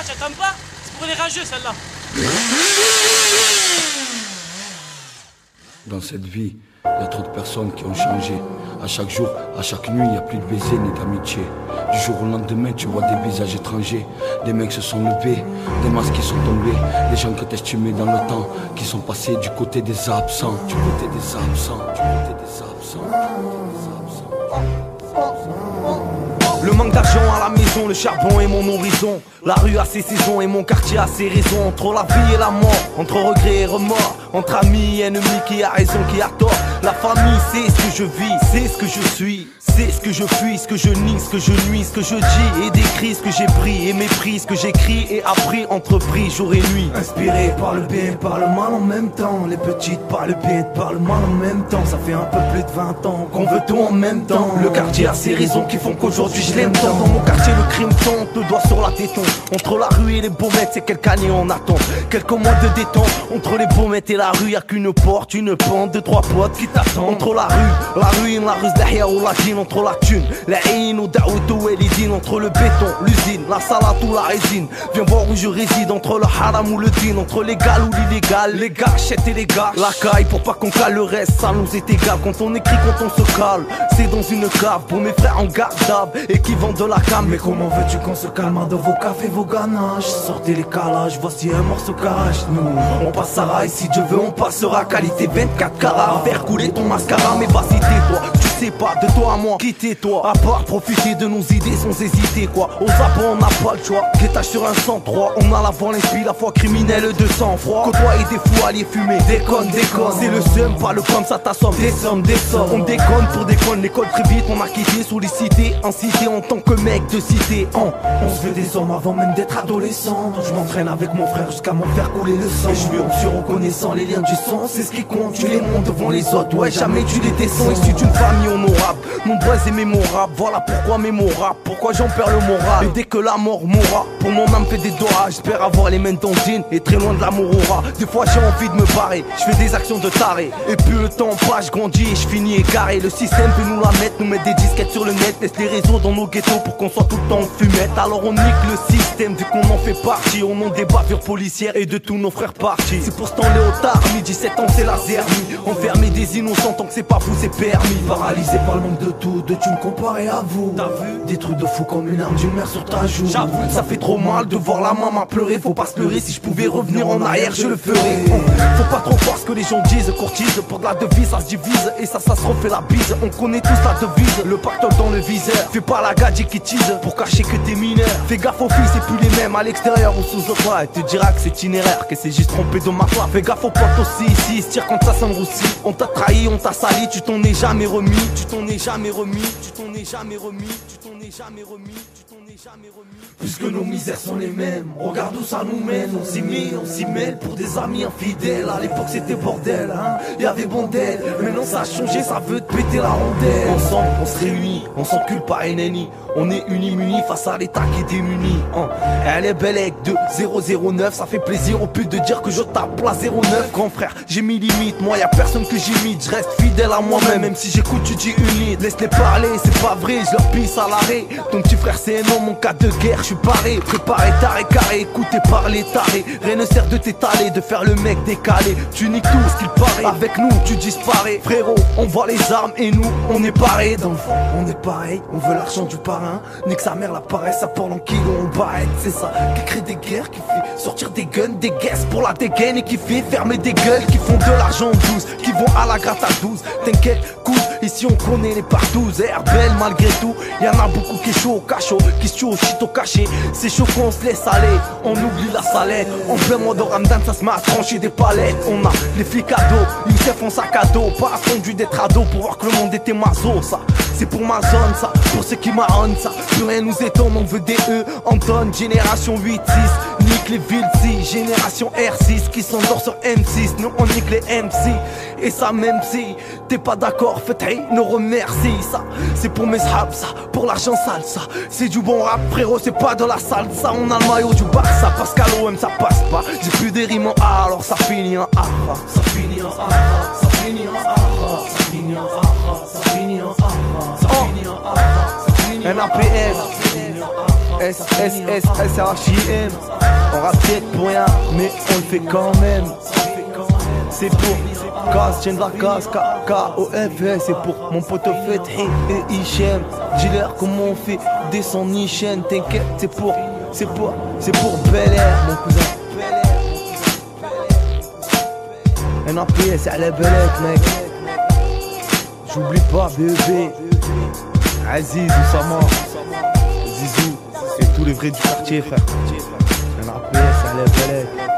t'attends pas? C'est pour les rageux, celle-là. Dans cette vie, il y a trop de personnes qui ont changé. À chaque jour, à chaque nuit, il n'y a plus de baisers ni d'amitié. Du jour au lendemain, tu vois des visages étrangers. Des mecs se sont levés, des masques qui sont tombés. Des gens que t'estimais dans le temps, qui sont passés du côté des absents. Du côté des absents, du côté des absents, du côté des absents. Le manque d'argent à la maison, le charbon est mon horizon. La rue a ses saisons et mon quartier a ses raisons. Entre la vie et la mort, entre regret et remords, entre amis et ennemis, qui a raison, qui a tort. La famille, c'est ce que je vis, c'est ce que je suis, c'est ce que je fuis, ce que je nie, ce que je nuis, ce que je dis et décris, ce que j'ai pris et mépris, ce que j'écris et appris, entrepris jour et nuit. Inspiré par le bien, par le mal en même temps. Les petites par le bien, par le mal en même temps. Ça fait un peu plus de 20 ans qu'on veut tout en même temps. Le quartier a ses raisons qui font qu'aujourd'hui je l'aime tant. Dans mon quartier le crime tombe, le doigt sur la téton. Entre la rue et les baumettes, c'est quelques années on attend. Quelques mois de détente, entre les baumettes et la rue, y'a qu'une porte, une pente, deux, trois potes qui t'attendent. Entre la ruine, la rue d'Ahia ou la dîne. Entre la thune, la haine ou Daouto et l'idine. Entre le béton, l'usine, la salade ou la résine. Viens voir où je réside, entre le haram ou le din. Entre légal ou l'illégal, les gâchettes et les gars. La caille pour pas qu'on cale le reste, ça nous est égal. Quand on écrit, quand on se cale, c'est dans une cave. Pour mes frères en garde-table et qui vendent de la cam. Mais comment veux-tu qu'on se calme de vos cafés, vos ganaches? Sortez les calages, voici un morceau cache. Nous, on passera et si Dieu veut on passera. Qualité 24 carats, faire couler ton mascara. Mais vas-y tais-toi, tu sais pas, de toi à moi, quittez-toi. À part profiter de nos idées sans hésiter quoi. Aux abats on n'a pas le choix, guettage sur un 103. On a la voix, l'esprit, la foi criminelle de sang-froid. Côtoyer des fous, alliés fumer, déconne, c'est le seum, pas le comme ça t'assomme. Des sommes, on déconne pour déconne. L'école très vite, on a quitté, sollicité, incité en tant que mec de cité. On se fait des hommes avant même d'être adolescent. Je m'entraîne avec mon frère jusqu'à m'en faire couler le sang. Et je suis reconnaissant, les liens du sang, c'est ce qui compte. Tu les montes devant les autres, ouais jamais tu les descends. Issu d'une famille honorable, nombreuse et mémorable. Voilà pourquoi mémorable, pourquoi j'en perds le moral. Et dès que la mort mourra, pour mon âme fait des doigts. J'espère avoir les mains dans le jean et très loin de l'amour aura. Des fois j'ai envie de me barrer, je fais des actions de taré. Et plus le temps passe, je grandis et je finis égaré. Le système peut nous la mettre, nous mettre des disquettes sur le net. Laisse les réseaux dans nos ghettos pour qu'on soit tout le temps en fumette. Alors on nique le système vu qu'on en fait partie. Au nom des bavures policières et de tous nos frères partis. C'est pour ce temps Léotard, 17 ans c'est la zermie. Enfermer des innocents tant que c'est pas vous c'est permis. Paralysé par le manque de tout, de thunes comparé à vous. T'as vu des trucs de fou comme une arme d'une mère sur ta joue. Ça fait trop mal de voir la maman pleurer. Faut pas se pleurer, si je pouvais revenir en arrière je le ferais. Faut pas trop croire ce que les gens disent, courtisent. Pour de la devise ça se divise et ça se refait la bise. On connaît tous la devise, le pactole dans le viseur. Fais pas la gadget qui tease pour cacher que t'es mineur. Fais gaffe aux filles, c'est plus les mêmes à l'extérieur ou sous le toit. Elle te dira que c'est itinéraire, que c'est juste trompé de ma foi. Fais gaffe aux potes aussi, ici, se tire quand ça s'enroussit. On t'a trahi, on t'a sali, tu t'en es jamais remis. Tu t'en es jamais remis, tu t'en es jamais remis, tu t'en es jamais remis, tu t'en es jamais remis. Puisque nos misères sont les mêmes, regarde où ça nous mène. On s'y mêle pour des amis infidèles. À l'époque c'était bordel, hein, y'avait bondel. Maintenant ça a changé, ça veut te péter la rondelle. Ensemble on se réunit, on s'encule pas NNI. On est unis munis face à l'état qui est démuni. Elle est belle avec 2-0-0-9. Ça fait plaisir au pute de dire que je tape la 09. Grand frère, j'ai mis limite, moi y'a personne que j'imite. Je reste fidèle à moi-même, même si j'écoute tu dis unite. Laisse-les parler, c'est pas vrai, je leur pisse à l'arrêt. Ton petit frère c'est un homme, mon cas de guerre, je suis paré. Préparé, taré, carré, écoutez parler, taré. Rien ne sert de t'étaler, de faire le mec décalé. Tu niques tout ce qu'il paraît, avec nous tu disparais. Frérot, on voit les armes et nous on est parés. Dans le fond, on est pareil, on veut l'argent du parrain. Nique sa mère la paresse, ça parle en kilo, on barrette. C'est ça, qui crée des guerres, qui fait sortir des guns, des guesses pour la dégaine. Et qui fait fermer des gueules, qui font de l'argent en 12, qui vont à la gratte à 12. T'inquiète, coude, ici on connaît les partous. Air belle malgré tout, y'en a beaucoup qui est chaud au cachot, qui se tuent au shit au cachet. C'est chaud qu'on se laisse aller, on oublie la salette. En plein mois de Ramadan, ça se met à trancher des palettes. On a les flics à dos, Youssef en sac à dos. Pas attendu d'être ado pour voir que le monde était mazo. Ça, c'est pour ma zone, ça, pour ceux qui marronnent ça. Plus rien nous étonne, on veut des E, Anton, génération 8-6. Nique les villes, si, génération R6 qui s'endort sur M6. Nous on nique les MC, et ça même si t'es pas d'accord, faites nous remercie. Ça, c'est pour mes sahabs, ça, pour l'argent sale, ça. C'est du bon rap, frérot, c'est pas de la salsa. On a le maillot du Barça, parce qu'à l'OM ça passe pas. J'ai plus des rimes en A, alors ça finit en A. Ça finit en A, ça finit en A, ça finit en A, ça finit en A, ça finit en A, ça finit en A, NAPS. S-S-S-S-H-I-M. On rate peut-être pour rien, mais on le fait quand même. C'est pour Casse, tiens de la casse, K-O-F, c'est pour mon poteau Fethi et Hichem. Dealer, comment on fait descendre ni chaîne, t'inquiète, c'est pour Bel Air, mon cousin. NAPS, c'est à la belette, mec. J'oublie pas, bébé. Aziz, Oussama, Zizou, et tous les vrais du quartier, frère. NAPS, c'est à la belette.